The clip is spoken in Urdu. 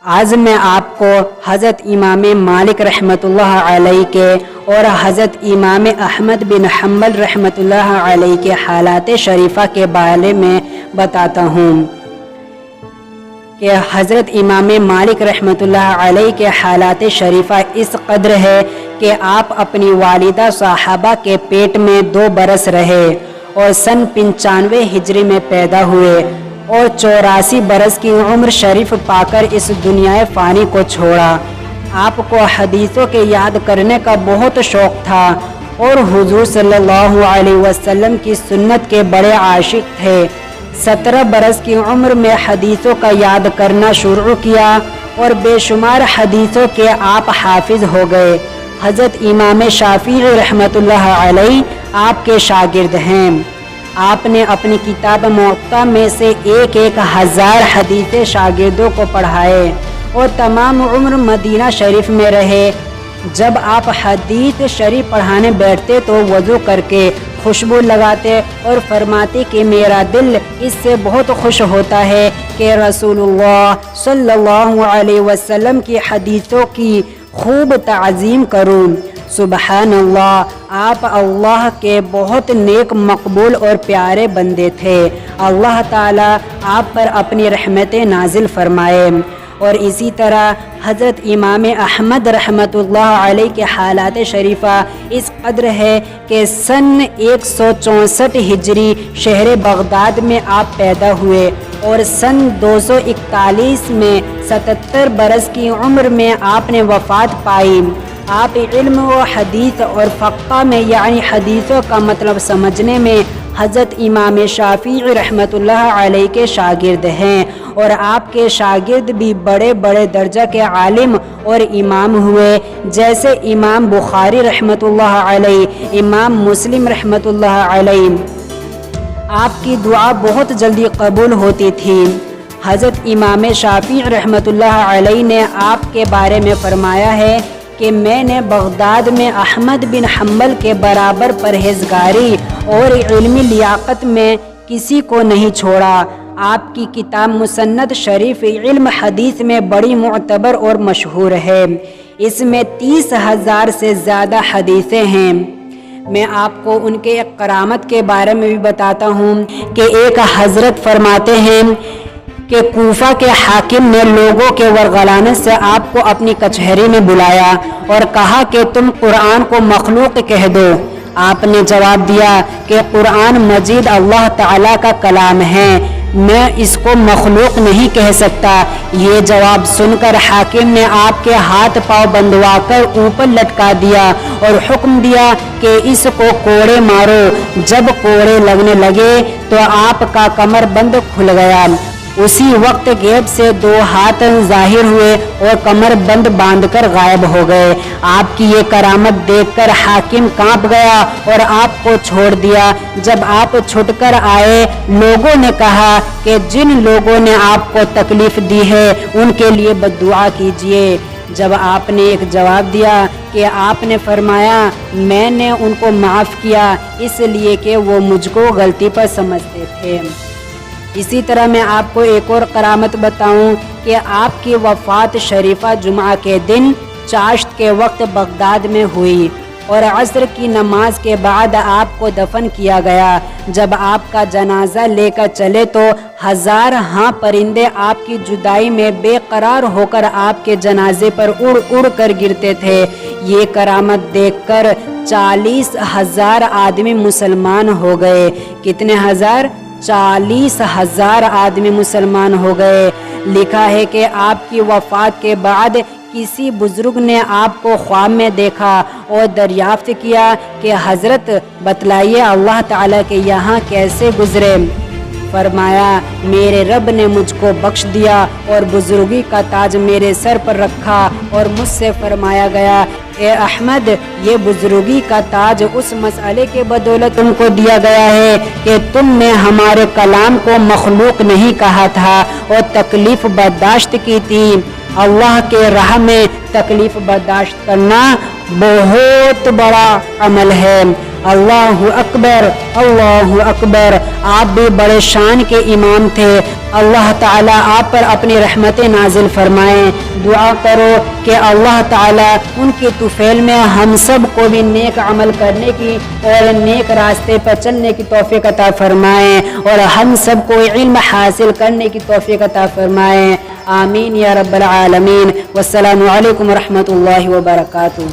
آج میں آپ کو حضرت امام مالک رحمۃ اللہ علیہ کے اور حضرت امام احمد بن حنبل رحمۃ اللہ علیہ کے حالات شریفہ کے بارے میں بتاتا ہوں کہ حضرت امام مالک رحمۃ اللہ علیہ کے حالات شریفہ اس قدر ہے کہ آپ اپنی والدہ صحابہ کے پیٹ میں 2 برس رہے اور سن 95 ہجری میں پیدا ہوئے اور 84 برس کی عمر شریف پا کر اس دنیا فانی کو چھوڑا۔ آپ کو حدیثوں کے یاد کرنے کا بہت شوق تھا اور حضور صلی اللہ علیہ وسلم کی سنت کے بڑے عاشق تھے۔ 17 برس کی عمر میں حدیثوں کا یاد کرنا شروع کیا اور بے شمار حدیثوں کے آپ حافظ ہو گئے۔ حضرت امام شافعی رحمۃ اللہ علیہ آپ کے شاگرد ہیں۔ آپ نے اپنی کتاب موطا میں سے 1000 حدیثیں شاگردوں کو پڑھائے اور تمام عمر مدینہ شریف میں رہے۔ جب آپ حدیث شریف پڑھانے بیٹھتے تو وضو کر کے خوشبو لگاتے اور فرماتے کہ میرا دل اس سے بہت خوش ہوتا ہے کہ رسول اللہ صلی اللہ علیہ وسلم کی حدیثوں کی خوب تعظیم کروں۔ سبحان اللہ، آپ اللہ کے بہت نیک، مقبول اور پیارے بندے تھے۔ اللہ تعالیٰ آپ پر اپنی رحمتیں نازل فرمائے۔ اور اسی طرح حضرت امام احمد رحمۃ اللہ علیہ کے حالات شریفہ اس قدر ہے کہ سن 164 ہجری شہر بغداد میں آپ پیدا ہوئے اور سن 241 میں 77 برس کی عمر میں آپ نے وفات پائی۔ آپ علم و حدیث اور فقہ میں یعنی حدیثوں کا مطلب سمجھنے میں حضرت امام شافعی رحمۃ اللہ علیہ کے شاگرد ہیں اور آپ کے شاگرد بھی بڑے بڑے درجہ کے عالم اور امام ہوئے، جیسے امام بخاری رحمۃ اللہ علیہ، امام مسلم رحمۃ اللہ علیہ۔ آپ کی دعا بہت جلدی قبول ہوتی تھی۔ حضرت امام شافعی رحمۃ اللہ علیہ نے آپ کے بارے میں فرمایا ہے کہ میں نے بغداد میں احمد بن حنبل کے برابر پرہیزگاری اور علمی لیاقت میں کسی کو نہیں چھوڑا۔ آپ کی کتاب مسند شریف علم حدیث میں بڑی معتبر اور مشہور ہے۔ اس میں 30,000 سے زیادہ حدیثیں ہیں۔ میں آپ کو ان کے ایک کرامت کے بارے میں بھی بتاتا ہوں کہ ایک حضرت فرماتے ہیں کہ کوفہ کے حاکم نے لوگوں کے ورغلانے سے آپ کو اپنی کچہری میں بلایا اور کہا کہ تم قرآن کو مخلوق کہہ دو۔ آپ نے جواب دیا کہ قرآن مجید اللہ تعالیٰ کا کلام ہے، میں اس کو مخلوق نہیں کہہ سکتا۔ یہ جواب سن کر حاکم نے آپ کے ہاتھ پاؤں بندھوا کر اوپر لٹکا دیا اور حکم دیا کہ اس کو کوڑے مارو۔ جب کوڑے لگنے لگے تو آپ کا کمر بند کھل گیا۔ اسی وقت غیب سے 2 ہاتھ ظاہر ہوئے اور کمر بند باندھ کر غائب ہو گئے۔ آپ کی یہ کرامت دیکھ کر حاکم کانپ گیا اور آپ کو چھوڑ دیا۔ جب آپ چھٹ کر آئے، لوگوں نے کہا کہ جن لوگوں نے آپ کو تکلیف دی ہے ان کے لیے بددعا کیجیے۔ جب آپ نے ایک جواب دیا کہ آپ نے فرمایا میں نے ان کو معاف کیا اس لیے کہ وہ مجھ کو غلطی پر سمجھتے تھے۔ اسی طرح میں آپ کو ایک اور کرامت بتاؤں کہ آپ کی وفات شریفہ جمعہ کے دن چاشت کے وقت بغداد میں ہوئی اور عصر کی نماز کے بعد آپ کو دفن کیا گیا۔ جب آپ کا جنازہ لے کر چلے تو 1000 پرندے آپ کی جدائی میں بے قرار ہو کر آپ کے جنازے پر اڑ اڑ کر گرتے تھے۔ یہ کرامت دیکھ کر 40,000 آدمی مسلمان ہو گئے۔ کتنے ہزار؟ 40,000 آدمی مسلمان ہو گئے۔ لکھا ہے کہ آپ کی وفات کے بعد کسی بزرگ نے آپ کو خواب میں دیکھا اور دریافت کیا کہ حضرت بتلائیے اللہ تعالیٰ کے یہاں کیسے گزرے؟ فرمایا میرے رب نے مجھ کو بخش دیا اور بزرگی کا تاج میرے سر پر رکھا اور مجھ سے فرمایا گیا اے احمد، یہ بزرگی کا تاج اس مسئلے کے بدولت تم کو دیا گیا ہے کہ تم نے ہمارے کلام کو مخلوق نہیں کہا تھا اور تکلیف برداشت کی تھی۔ اللہ کے راہ میں تکلیف برداشت کرنا بہت بڑا عمل ہے۔ اللہ اکبر اللہ اکبر۔ آپ بھی بڑے شان کے امام تھے، اللہ تعالیٰ آپ پر اپنی رحمتیں نازل فرمائیں۔ دعا کرو کہ اللہ تعالیٰ ان کی طفیل میں ہم سب کو بھی نیک عمل کرنے کی اور نیک راستے پر چلنے کی توفیق عطا فرمائیں، اور ہم سب کو علم حاصل کرنے کی توفیق عطا فرمائیں، آمین یا رب العالمین۔ والسلام علیکم ورحمۃ اللہ وبرکاتہ۔